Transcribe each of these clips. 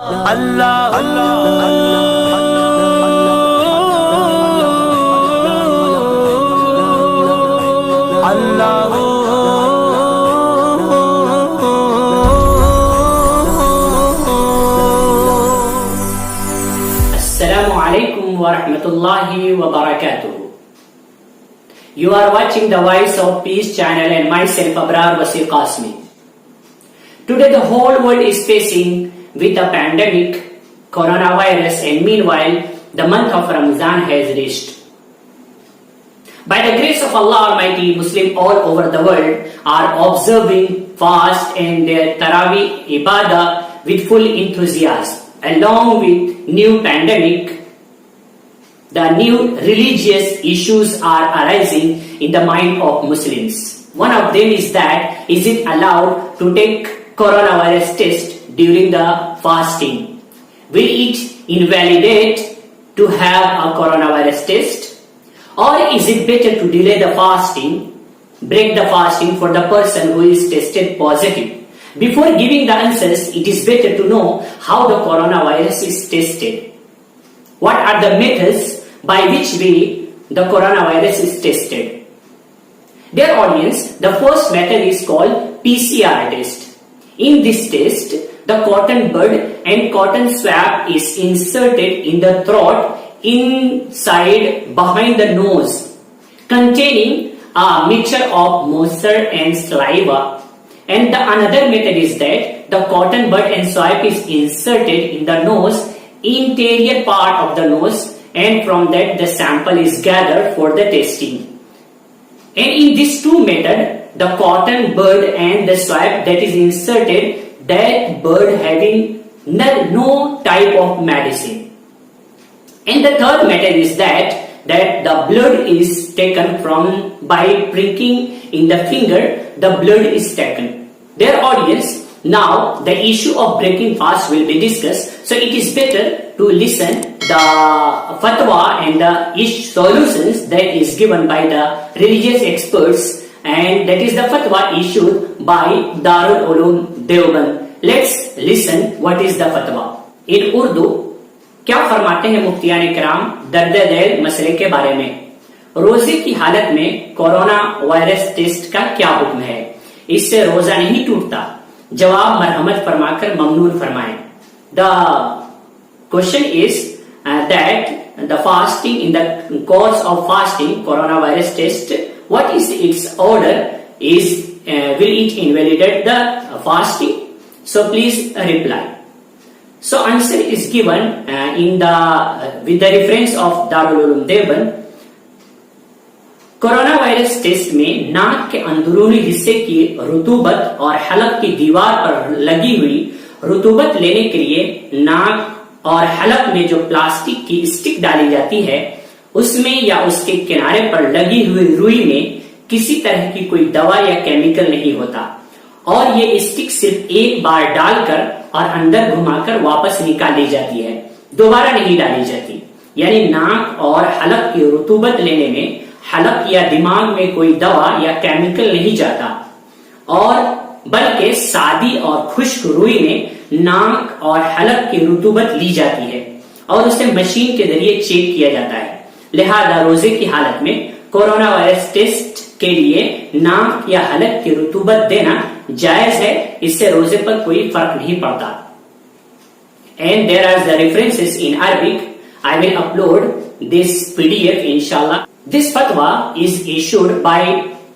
اللہ اللہ السلام علیکم ورحمۃ اللہ وبرکاتہ. You are watching the Voice of Peace channel and myself Abrar Wasi Qasmi. Today the whole world is facing with a pandemic, coronavirus, and meanwhile the month of Ramadan has reached. By the grace of Allah Almighty, Muslims all over the world are observing fast and their Taraweeh ibadah with full enthusiasm. Along with new pandemic, the new religious issues are arising in the mind of Muslims. One of them is that, is it allowed to take coronavirus test during the fasting? Will it invalidate to have a coronavirus test? Or is it better to delay the fasting, break the fasting for the person who is tested positive? Before giving the answers, it is better to know how the coronavirus is tested. What are the methods by which way the coronavirus is tested? Dear audience, the first method is called PCR test. In this test, the cotton bud and cotton swab is inserted in the throat, inside behind the nose, containing a mixture of moisture and saliva. And the another method is that the cotton bud and swab is inserted in the nose, interior part of the nose, and from that the sample is gathered for the testing. And in these two methods, the cotton bud and the swab that is inserted, that bud having no type of medicine. And the third method is that the blood is taken from, by pricking in the finger, the blood is taken. Dear audience, now the issue of breaking fast will be discussed, so it is better to listen the fatwa and the solutions that is given by the religious experts, and that is the fatwa issued by Darul Uloom Deoband. Let's listen what is the fatwa. In Urdu, کیا فرماتے ہیں مفتیان کرام درد دل مسئلے کے بارے میں؟ روزے کی حالت میں کورونا وائرس ٹیسٹ کا کیا حکم ہے؟ اس سے روزہ نہیں ٹوٹتا؟ جواب مرحمت فرما کر ممنون فرمائیں. The question is that the fasting, in the course of fasting coronavirus test, what is its order? Will it invalidate the fasting? So please reply. So answer is given with the reference of Darul Uloom Deoband. Corona virus test میں ناک کے اندرونی حصے کی رطوبت اور حلق کی دیوار پر لگی ہوئی رطوبت لینے کے لیے ناک اور حلق میں جو پلاسٹک کی اسٹک ڈالی جاتی ہے اس میں یا اس کے کنارے پر لگی ہوئی روئی میں کسی طرح کی کوئی دوا یا کیمیکل نہیں ہوتا، اور یہ اسٹک صرف ایک بار ڈال کر اور اندر گھما کر واپس نکال لی جاتی ہے، دوبارہ نہیں ڈالی جاتی. یعنی ناک اور حلق کی رطوبت لینے میں حلق یا دماغ میں کوئی دوا یا کیمیکل نہیں جاتا، اور بلکہ سادی اور خشک روئی میں ناک اور حلق کی رطوبت لی جاتی ہے اور اسے مشین کے ذریعے چیک کیا جاتا ہے. لہذا روزے کی حالت میں کورونا وائرس ٹیسٹ کے لیے ناک یا حلق کی رطوبت دینا جائز ہے، اس سے روزے پر کوئی فرق نہیں پڑتا. And there are the references in Arabic. I will upload this PDF inshallah. This fatwa is issued by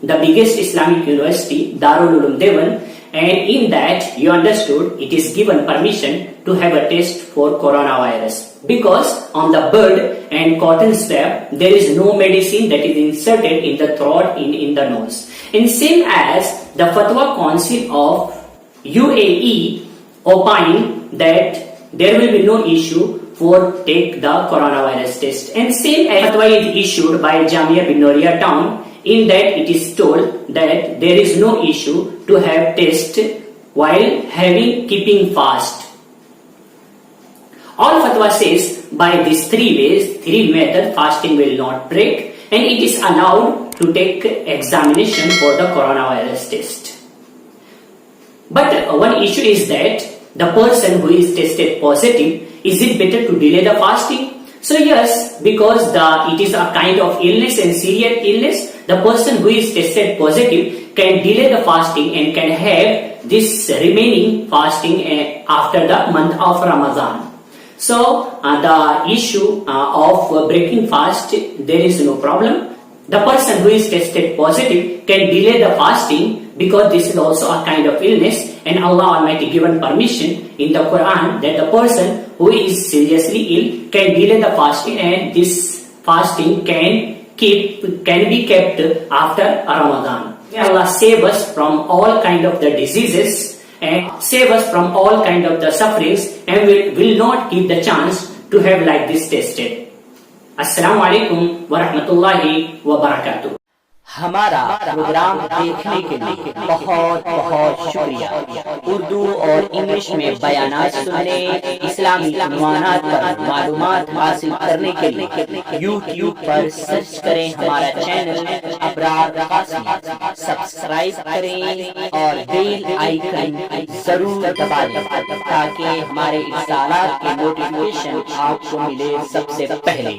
the biggest Islamic university, Darul Uloom Deoband, and in that you understood it is given permission to have a test for coronavirus, because on the bud and cotton swab there is no medicine that is inserted in the throat, in the nose. And same as the Fatwa Council of UAE opined that there will be no issue for take the coronavirus test. And same as fatwa is issued by Jamia bin Noria town, in that it is told that there is no issue to have test while keeping fast. All fatwa says by these three methods fasting will not break, and it is allowed to take examination for the coronavirus test. But one issue is that the person who is tested positive, is it better to delay the fasting? So yes, because it is a kind of illness and serious illness, the person who is tested positive can delay the fasting and can have this remaining fasting after the month of Ramadan. So the issue of breaking fast, there is no problem. The person who is tested positive can delay the fasting because this is also a kind of illness, and Allah Almighty given permission in the Quran that the person who is seriously ill can delay the fasting, and this fasting can be kept after Ramadan. May Allah save us from all kind of the diseases and save us from all kind of the sufferings, and will not give the chance to have like this tested. السلام علیکم ورحمۃ اللہ وبرکاتہ. ہمارا programme دیکھنے کے لیے بہت بہت شکریہ. اردو اور انگلش میں بیانات سننے، اسلامی عنوانات پر معلومات حاصل کرنے کے لیے یوٹیوب پر سرچ کریں ہمارا چینل ابرار قاسمی. سبسکرائب کریں اور بیل آئیکن ضرور دبا دیں تاکہ ہمارے ارسالات کے نوٹیفیکیشن آپ کو ملے سب سے پہلے.